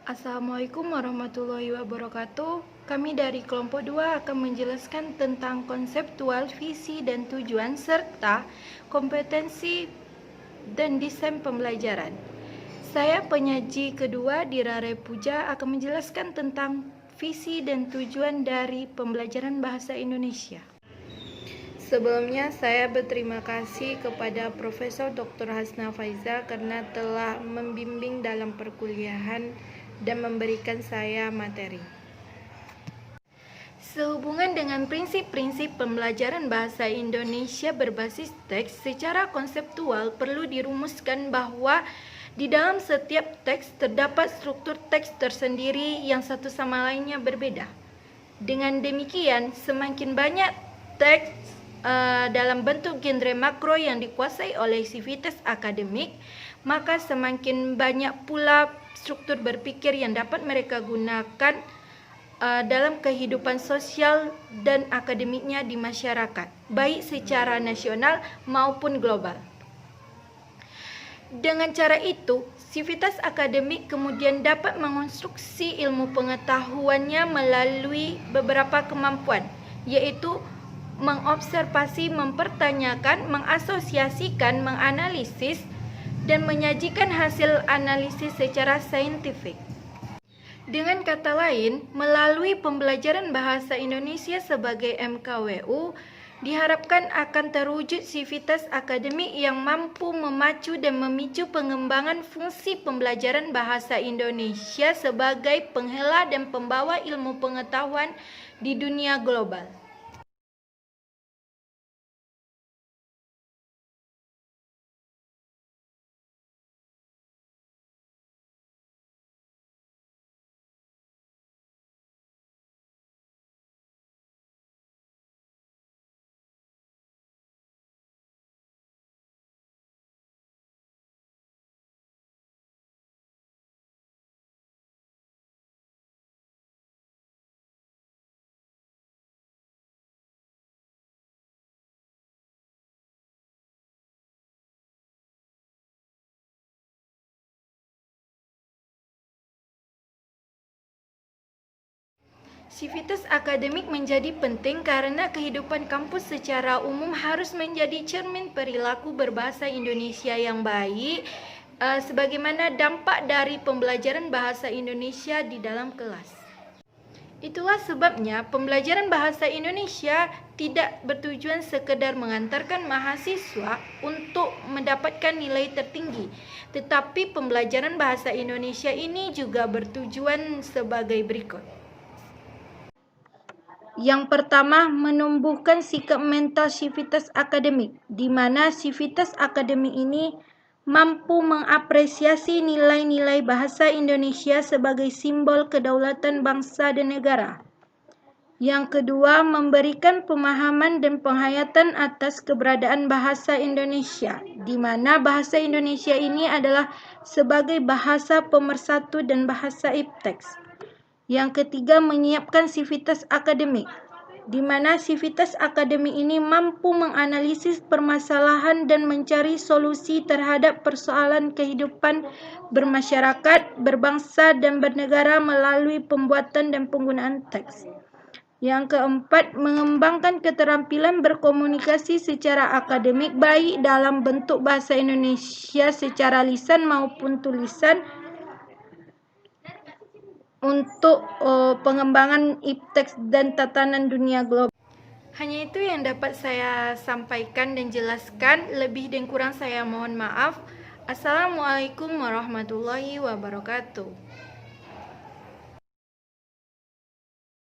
Assalamualaikum warahmatullahi wabarakatuh. Kami dari kelompok 2 akan menjelaskan tentang konseptual, visi dan tujuan serta kompetensi dan desain pembelajaran. Saya penyaji kedua Dirare Puja akan menjelaskan tentang visi dan tujuan dari pembelajaran bahasa Indonesia. Sebelumnya saya berterima kasih kepada Profesor Dr. Hasna Faiza karena telah membimbing dalam perkuliahan dan memberikan saya materi. Sehubungan dengan prinsip-prinsip pembelajaran bahasa Indonesia berbasis teks, secara konseptual perlu dirumuskan bahwa di dalam setiap teks terdapat struktur teks tersendiri yang satu sama lainnya berbeda. Dengan demikian, semakin banyak teks dalam bentuk genre makro yang dikuasai oleh sivitas akademik, maka semakin banyak pula struktur berpikir yang dapat mereka gunakan dalam kehidupan sosial dan akademiknya di masyarakat, baik secara nasional maupun global. Dengan cara itu, sivitas akademik kemudian dapat mengonstruksi ilmu pengetahuannya melalui beberapa kemampuan, yaitu mengobservasi, mempertanyakan, mengasosiasikan, menganalisis, dan menyajikan hasil analisis secara saintifik. Dengan kata lain, melalui pembelajaran bahasa Indonesia sebagai MKWU, diharapkan akan terwujud sivitas akademik yang mampu memacu dan memicu pengembangan fungsi pembelajaran bahasa Indonesia sebagai penghela dan pembawa ilmu pengetahuan di dunia global. Sivitas akademik menjadi penting karena kehidupan kampus secara umum harus menjadi cermin perilaku berbahasa Indonesia yang baik, sebagaimana dampak dari pembelajaran bahasa Indonesia di dalam kelas. Itulah sebabnya pembelajaran bahasa Indonesia tidak bertujuan sekedar mengantarkan mahasiswa untuk mendapatkan nilai tertinggi, tetapi pembelajaran bahasa Indonesia ini juga bertujuan sebagai berikut. Yang pertama, menumbuhkan sikap mental sivitas akademik, di mana sivitas akademik ini mampu mengapresiasi nilai-nilai bahasa Indonesia sebagai simbol kedaulatan bangsa dan negara. Yang kedua, memberikan pemahaman dan penghayatan atas keberadaan bahasa Indonesia, di mana bahasa Indonesia ini adalah sebagai bahasa pemersatu dan bahasa ipteks. Yang ketiga, menyiapkan sivitas akademik, di mana sivitas akademik ini mampu menganalisis permasalahan dan mencari solusi terhadap persoalan kehidupan bermasyarakat, berbangsa, dan bernegara melalui pembuatan dan penggunaan teks. Yang keempat, mengembangkan keterampilan berkomunikasi secara akademik baik dalam bentuk bahasa Indonesia secara lisan maupun tulisan untuk pengembangan ipteks dan tatanan dunia global. Hanya itu yang dapat saya sampaikan dan jelaskan. Lebih dan kurang saya mohon maaf. Assalamualaikum warahmatullahi wabarakatuh.